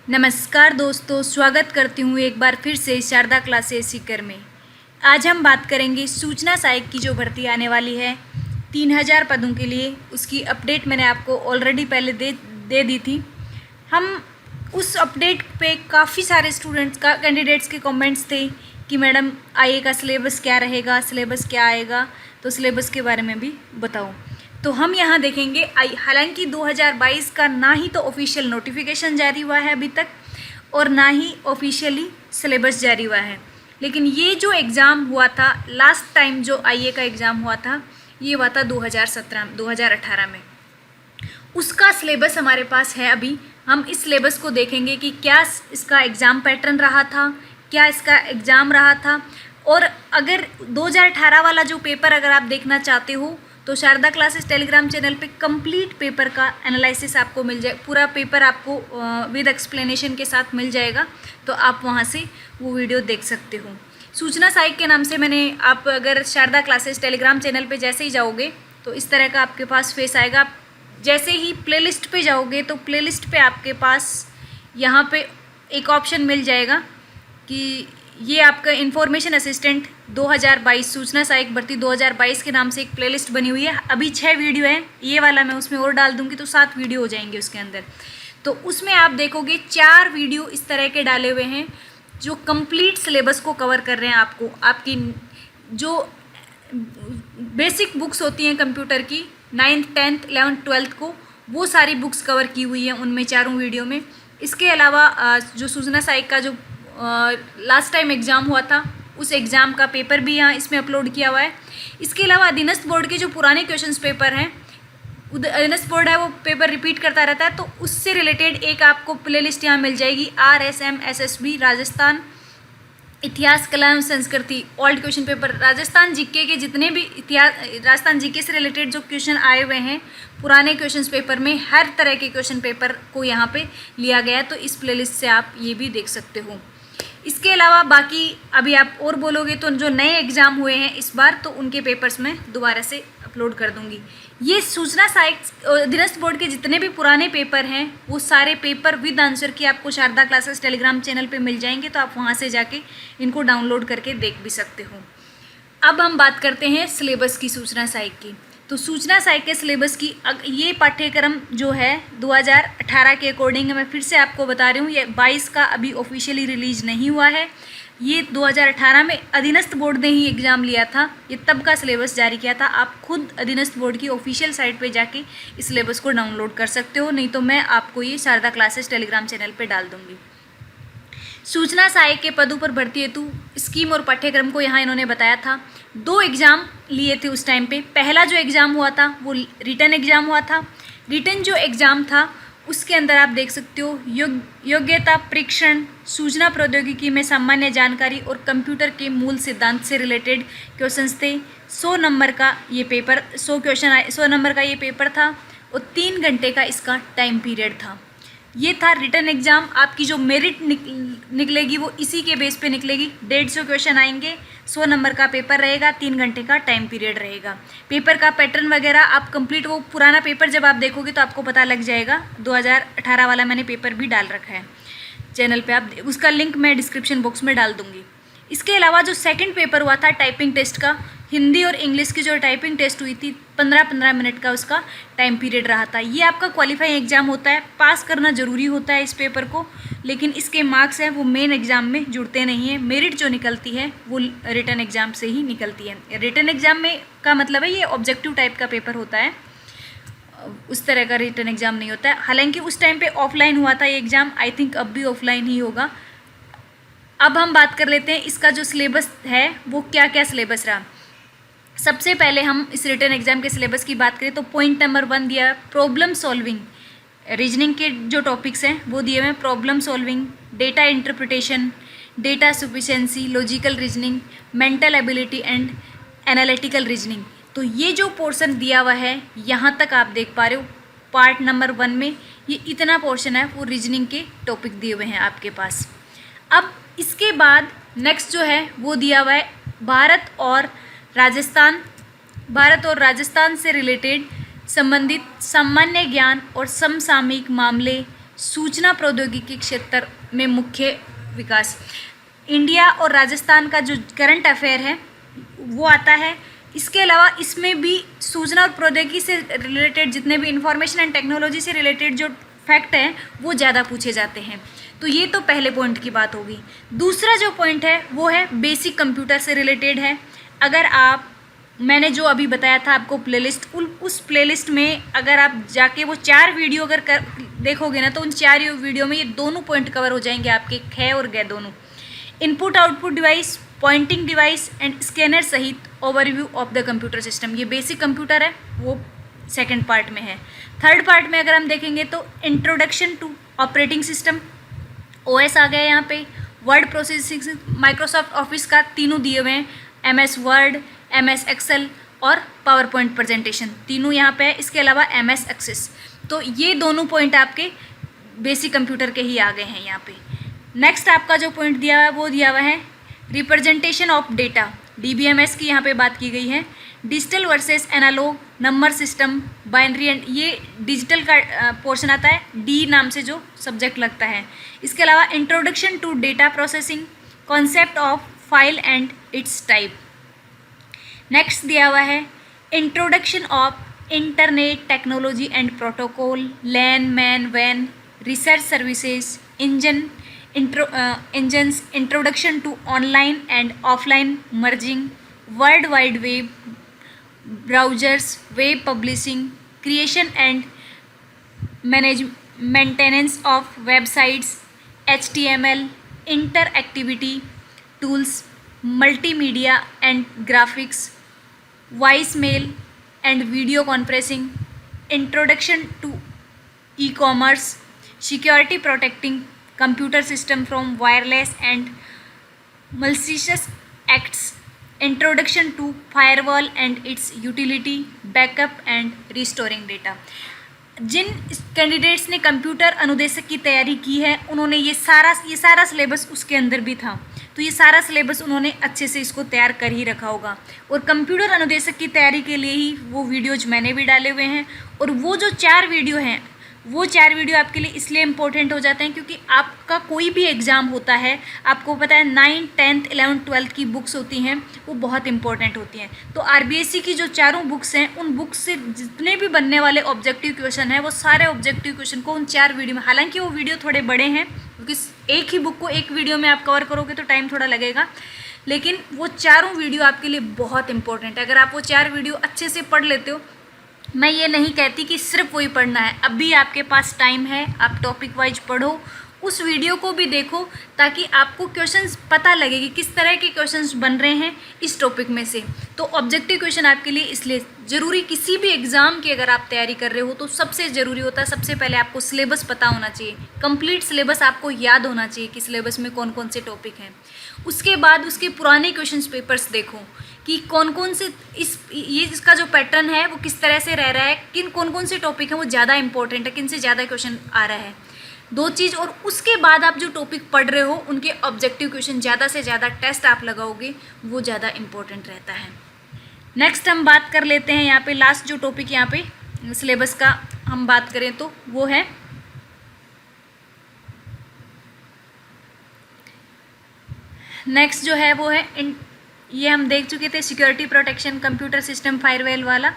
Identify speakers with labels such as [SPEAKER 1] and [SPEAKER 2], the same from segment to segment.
[SPEAKER 1] नमस्कार दोस्तों, स्वागत करती हूँ एक बार फिर से शारदा क्लासेस सीकर में। आज हम बात करेंगे सूचना सहायक की जो भर्ती आने वाली है 3000 पदों के लिए। उसकी अपडेट मैंने आपको ऑलरेडी पहले दे दी थी। हम उस अपडेट पे काफ़ी सारे कैंडिडेट्स के कमेंट्स थे कि मैडम आईए का सिलेबस क्या रहेगा, सिलेबस क्या आएगा, तो सिलेबस के बारे में भी बताओ। तो हम यहाँ देखेंगे हालांकि 2022 का ना ही तो ऑफिशियल नोटिफिकेशन जारी हुआ है अभी तक और ना ही ऑफिशियली सिलेबस जारी हुआ है, लेकिन ये जो एग्ज़ाम हुआ था लास्ट टाइम, जो आईए का एग्ज़ाम हुआ था, ये हुआ था 2018 में। उसका सिलेबस हमारे पास है। अभी हम इस सिलेबस को देखेंगे कि क्या इसका एग्ज़ाम पैटर्न रहा था, क्या इसका एग्ज़ाम रहा था। और अगर 2018 वाला जो पेपर अगर आप देखना चाहते हो तो शारदा क्लासेस टेलीग्राम चैनल पे कंप्लीट पेपर का एनालिसिस आपको मिल जाए, पूरा पेपर आपको विद एक्सप्लेनेशन के साथ मिल जाएगा, तो आप वहाँ से वो वीडियो देख सकते हो। सूचना सहायक के नाम से आप अगर शारदा क्लासेस टेलीग्राम चैनल पे जैसे ही जाओगे तो इस तरह का आपके पास फेस आएगा। आप जैसे ही प्लेलिस्ट पे जाओगे तो प्लेलिस्ट पे आपके पास यहाँ पे एक ऑप्शन मिल जाएगा कि ये आपका इन्फॉर्मेशन असिस्टेंट 2022 सूचना सहायक भर्ती 2022 के नाम से एक प्लेलिस्ट बनी हुई है। अभी 6 वीडियो हैं, ये वाला मैं उसमें और डाल दूंगी तो 7 वीडियो हो जाएंगे उसके अंदर। तो उसमें आप देखोगे 4 वीडियो इस तरह के डाले हुए हैं जो कंप्लीट सिलेबस को कवर कर रहे हैं। आपको आपकी जो बेसिक बुक्स होती हैं कंप्यूटर की 9th 10th 11th 12th को, वो सारी बुक्स कवर की हुई हैं उनमें चारों वीडियो में। इसके अलावा जो सूचना सहायक का जो लास्ट टाइम एग्ज़ाम हुआ था उस एग्ज़ाम का पेपर भी यहाँ इसमें अपलोड किया हुआ है। इसके अलावा अधीनस्थ बोर्ड के जो पुराने क्वेश्चंस पेपर हैं, अधीनस्थ बोर्ड है वो पेपर रिपीट करता रहता है, तो उससे रिलेटेड एक आपको प्लेलिस्ट यहाँ मिल जाएगी। RSM SSB राजस्थान इतिहास कला एवं संस्कृति old question paper, Rajasthan GK के जितने भी राजस्थान जीके से रिलेटेड जो क्वेश्चन आए हुए हैं पुराने क्वेश्चन पेपर में, हर तरह के क्वेश्चन पेपर को यहाँ पे लिया गया है, तो इस प्लेलिस्ट से आप ये भी देख सकते हो। इसके अलावा बाकी अभी आप और बोलोगे तो जो नए एग्ज़ाम हुए हैं इस बार, तो उनके पेपर्स मैं दोबारा से अपलोड कर दूंगी। ये सूचना सहायक अधीनस्थ बोर्ड के जितने भी पुराने पेपर हैं वो सारे पेपर विद आंसर की आपको शारदा क्लासेस टेलीग्राम चैनल पे मिल जाएंगे, तो आप वहाँ से जाके इनको डाउनलोड करके देख भी सकते हो। अब हम बात करते हैं सिलेबस की सूचना सहायक की। तो सूचना सहायक के सिलेबस की ये पाठ्यक्रम जो है 2018 के अकॉर्डिंग, मैं फिर से आपको बता रही हूँ, ये 22 का अभी ऑफिशियली रिलीज नहीं हुआ है। ये 2018 में अधीनस्थ बोर्ड ने ही एग्ज़ाम लिया था, ये तब का सिलेबस जारी किया था। आप खुद अधीनस्थ बोर्ड की ऑफिशियल साइट पे जाके इस सिलेबस को डाउनलोड कर सकते हो, नहीं तो मैं आपको ये शारदा क्लासेस टेलीग्राम चैनल पे डाल दूँगी। सूचना सहायक के पदों पर भर्ती हेतु स्कीम और पाठ्यक्रम को यहाँ इन्होंने बताया था। 2 एग्ज़ाम लिए थे उस टाइम पे। पहला जो एग्ज़ाम हुआ था वो रिटन एग्ज़ाम हुआ था। रिटन जो एग्ज़ाम था उसके अंदर आप देख सकते हो योग्यता परीक्षण, सूचना प्रौद्योगिकी में सामान्य जानकारी और कंप्यूटर के मूल सिद्धांत से रिलेटेड क्वेश्चंस थे। 100 नंबर का ये पेपर, 100 नंबर का ये पेपर था और 3 घंटे का इसका टाइम पीरियड था। ये था रिटन एग्ज़ाम। आपकी जो मेरिट निकलेगी वो इसी के बेस पे निकलेगी। 150 क्वेश्चन आएंगे, 100 नंबर का पेपर रहेगा, 3 घंटे का टाइम पीरियड रहेगा। पेपर का पैटर्न वगैरह आप कंप्लीट, वो पुराना पेपर जब आप देखोगे तो आपको पता लग जाएगा। 2018 वाला मैंने पेपर भी डाल रखा है चैनल पे, आप उसका लिंक मैं डिस्क्रिप्शन बॉक्स में डाल दूँगी। इसके अलावा जो सेकंड पेपर हुआ था टाइपिंग टेस्ट का, हिंदी और इंग्लिश की जो टाइपिंग टेस्ट हुई थी 15-15 मिनट का उसका टाइम पीरियड रहा था। ये आपका क्वालिफाइंग एग्ज़ाम होता है, पास करना ज़रूरी होता है इस पेपर को, लेकिन इसके मार्क्स हैं वो मेन एग्ज़ाम में जुड़ते नहीं हैं। मेरिट जो निकलती है वो रिटन एग्ज़ाम से ही निकलती है। रिटन एग्ज़ाम में का मतलब है ये ऑब्जेक्टिव टाइप का पेपर होता है, उस तरह का रिटन एग्ज़ाम नहीं होता है। हालांकि उस टाइम पर ऑफलाइन हुआ था ये एग्ज़ाम, आई थिंक अब भी ऑफलाइन ही होगा। अब हम बात कर लेते हैं इसका जो सिलेबस है वो क्या क्या सिलेबस रहा। सबसे पहले हम इस रिटन एग्ज़ाम के सिलेबस की बात करें तो पॉइंट नंबर 1 दिया है प्रॉब्लम सॉल्विंग। रीजनिंग के जो टॉपिक्स हैं वो दिए हुए हैं problem solving, data interpretation, data sufficiency, logical reasoning, mental ability and analytical reasoning. तो ये जो पोर्शन दिया हुआ है यहाँ तक आप देख पा रहे हो पार्ट नंबर 1 में, ये इतना पोर्शन है वो रीजनिंग के टॉपिक दिए हुए हैं आपके पास। अब इसके बाद नेक्स्ट जो है वो दिया हुआ है भारत और राजस्थान से रिलेटेड संबंधित सामान्य ज्ञान और समसामयिक मामले सूचना प्रौद्योगिकी क्षेत्र में मुख्य विकास। इंडिया और राजस्थान का जो करंट अफेयर है वो आता है। इसके अलावा इसमें भी सूचना और प्रौद्योगिकी से रिलेटेड जितने भी इंफॉर्मेशन एंड टेक्नोलॉजी से रिलेटेड जो फैक्ट हैं वो ज़्यादा पूछे जाते हैं। तो ये तो पहले पॉइंट की बात होगी। दूसरा जो पॉइंट है वो है बेसिक कंप्यूटर से रिलेटेड है। अगर आप मैंने जो अभी बताया था आपको प्लेलिस्ट, उस प्लेलिस्ट में अगर आप जाके वो 4 वीडियो अगर देखोगे ना तो उन 4 वीडियो में ये दोनों पॉइंट कवर हो जाएंगे आपके, ख और ग दोनों। Input output device, pointing device and scanner सहित overview of the computer system, ये बेसिक कंप्यूटर है, वो सेकंड पार्ट में है। थर्ड पार्ट में अगर हम देखेंगे तो introduction to operating system, OS आ गया यहाँ पे। वर्ड प्रोसेसिंग, माइक्रोसॉफ्ट ऑफिस का तीनों दिए हुए हैं, MS वर्ड, MS एक्सेल और पावर पॉइंट प्रेजेंटेशन, तीनों यहाँ पे है। इसके अलावा MS एक्सेस। तो ये दोनों पॉइंट आपके बेसिक कंप्यूटर के ही आ गए हैं यहाँ पे। नेक्स्ट आपका जो पॉइंट दिया हुआ है वो दिया हुआ है रिप्रेजेंटेशन ऑफ डेटा, DBMS की यहाँ पे बात की गई है। Digital versus analog, number system, binary and, ये डिजिटल का पोर्शन आता है, डी नाम से जो सब्जेक्ट लगता है। इसके अलावा introduction to data processing, concept of file and its type. Next दिया हुआ है introduction of internet technology and protocol, LAN MAN वैन, research services, engines, introduction to online and offline merging, world wide web, browsers, web publishing, creation and maintenance of websites, HTML, interactivity tools, multimedia and graphics, voice mail and video conferencing, introduction to e-commerce, security protecting computer system from wireless and malicious acts, introduction to firewall and its utility, backup and restoring data। जिन candidates ने computer अनुदेशक की तैयारी की है उन्होंने ये सारा सिलेबस उसके अंदर भी था, तो ये सारा सिलेबस उन्होंने अच्छे से इसको तैयार कर ही रखा होगा। और कंप्यूटर अनुदेशक की तैयारी के लिए ही वो वीडियोज मैंने भी डाले हुए हैं। और वो जो 4 वीडियो हैं वो 4 वीडियो आपके लिए इसलिए इम्पोर्टेंट हो जाते हैं क्योंकि आपका कोई भी एग्ज़ाम होता है, आपको पता है 9th, 10th, 11th, 12th की बुक्स होती हैं वो बहुत इंपॉर्टेंट होती हैं। तो RBSc की जो 4 बुक्स हैं उन बुक्स से जितने भी बनने वाले ऑब्जेक्टिव क्वेश्चन हैं वो सारे ऑब्जेक्टिव क्वेश्चन को उन 4 वीडियो में, हालांकि वो वीडियो थोड़े बड़े हैं क्योंकि एक ही बुक को एक वीडियो में आप कवर करोगे तो टाइम थोड़ा लगेगा, लेकिन वो 4 वीडियो आपके लिए बहुत इंपॉर्टेंट है। अगर आप वो 4 वीडियो अच्छे से पढ़ लेते हो, मैं ये नहीं कहती कि सिर्फ वही पढ़ना है, अभी आपके पास टाइम है, आप टॉपिक वाइज पढ़ो, उस वीडियो को भी देखो ताकि आपको क्वेश्चंस पता लगे कि किस तरह के क्वेश्चंस बन रहे हैं इस टॉपिक में से। तो ऑब्जेक्टिव क्वेश्चन आपके लिए इसलिए ज़रूरी, किसी भी एग्ज़ाम की अगर आप तैयारी कर रहे हो तो सबसे ज़रूरी होता है सबसे पहले आपको सिलेबस पता होना चाहिए, कंप्लीट सिलेबस आपको याद होना चाहिए कि सिलेबस में कौन कौन से टॉपिक हैं। उसके बाद उसके पुराने क्वेश्चन पेपर्स देखो कि कौन कौन से इसका जो पैटर्न है वो किस तरह से रह रहा है, कौन कौन से टॉपिक हैं वो ज़्यादा इंपॉर्टेंट है, किन से ज़्यादा क्वेश्चन आ रहा है, 2 चीज़। और उसके बाद आप जो टॉपिक पढ़ रहे हो उनके ऑब्जेक्टिव क्वेश्चन, ज़्यादा से ज़्यादा टेस्ट आप लगाओगे वो ज़्यादा इंपॉर्टेंट रहता है। नेक्स्ट हम बात कर लेते हैं यहाँ पे लास्ट जो टॉपिक यहाँ पे सिलेबस का हम बात करें तो वो है नेक्स्ट जो है वो है ये हम देख चुके थे, security protection, computer system firewall वाला,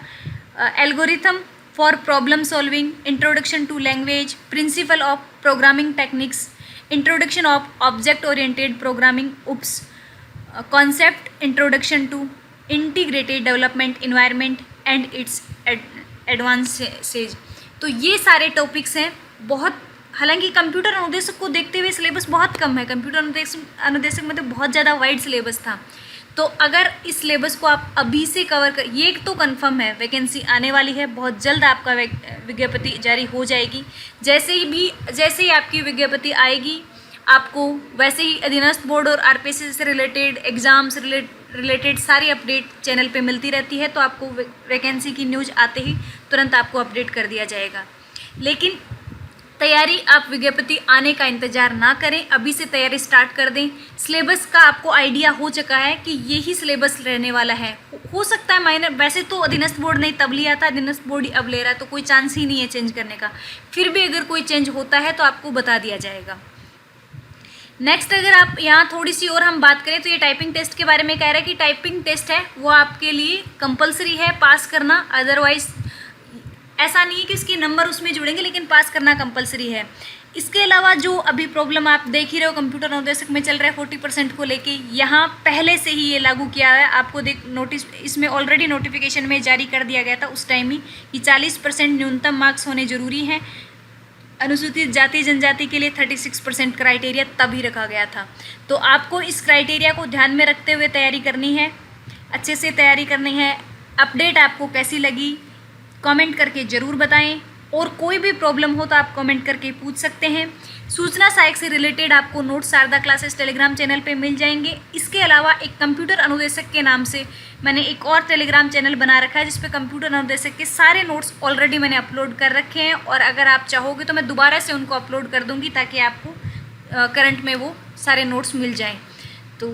[SPEAKER 1] algorithm for problem solving, introduction to language, principle of programming techniques, introduction of object oriented programming, oops, concept introduction to integrated development environment and its advances. तो ये सारे topics हैं बहुत, हालांकि computer अनुदेशक को देखते हुए सिलेबस बहुत कम है, कंप्यूटर अनुदेशक में तो बहुत ज़्यादा वाइड सिलेबस था। तो अगर इस सिलेबस को आप अभी से कवर कर, ये तो कंफर्म है वैकेंसी आने वाली है, बहुत जल्द आपका विज्ञप्ति जारी हो जाएगी। जैसे ही आपकी विज्ञप्ति आएगी आपको वैसे ही अधीनस्थ बोर्ड और RPSC से रिलेटेड एग्ज़ाम से रिलेटेड सारी अपडेट चैनल पे मिलती रहती है, तो आपको वैकेंसी की न्यूज़ आते ही तुरंत आपको अपडेट कर दिया जाएगा। लेकिन तैयारी आप विज्ञप्ति आने का इंतज़ार ना करें, अभी से तैयारी स्टार्ट कर दें। सिलेबस का आपको आइडिया हो चुका है कि यही सिलेबस रहने वाला है। हो सकता है माइनर, वैसे तो अधीनस्थ बोर्ड ने तब लिया था, अधीनस्थ बोर्ड ही अब ले रहा है, तो कोई चांस ही नहीं है चेंज करने का। फिर भी अगर कोई चेंज होता है तो आपको बता दिया जाएगा। नेक्स्ट अगर आप यहाँ थोड़ी सी और हम बात करें तो ये टाइपिंग टेस्ट के बारे में कह रहा है कि टाइपिंग टेस्ट है वो आपके लिए कंपलसरी है पास करना, अदरवाइज ऐसा नहीं है कि इसके नंबर उसमें जुड़ेंगे, लेकिन पास करना कंपलसरी है। इसके अलावा जो अभी प्रॉब्लम आप देख ही रहे हो कंप्यूटर अनुदेशक में चल रहा है 40% को लेके, यहाँ पहले से ही ये लागू किया है। आपको नोटिस इसमें ऑलरेडी नोटिफिकेशन में जारी कर दिया गया था उस टाइम ही कि 40% न्यूनतम मार्क्स होने ज़रूरी हैं। अनुसूचित जाति जनजाति के लिए 36% क्राइटेरिया तभी रखा गया था। तो आपको इस क्राइटेरिया को ध्यान में रखते हुए तैयारी करनी है, अच्छे से तैयारी करनी है। अपडेट आपको कैसी लगी कमेंट करके ज़रूर बताएं, और कोई भी प्रॉब्लम हो तो आप कमेंट करके पूछ सकते हैं। सूचना सहायक से रिलेटेड आपको notes Sharda classes Telegram channel पे मिल जाएंगे। इसके अलावा एक कंप्यूटर अनुदेशक के नाम से मैंने एक और टेलीग्राम चैनल बना रखा है, जिस पे कंप्यूटर अनुदेशक के सारे नोट्स ऑलरेडी मैंने अपलोड कर रखे हैं, और अगर आप चाहोगे तो मैं दोबारा से उनको अपलोड कर दूँगी ताकि आपको करंट में वो सारे नोट्स मिल जाएँ। तो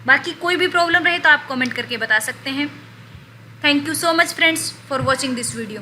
[SPEAKER 1] बाकी कोई भी प्रॉब्लम रहे तो आप कमेंट करके बता सकते हैं। Thank you so much friends for watching this video.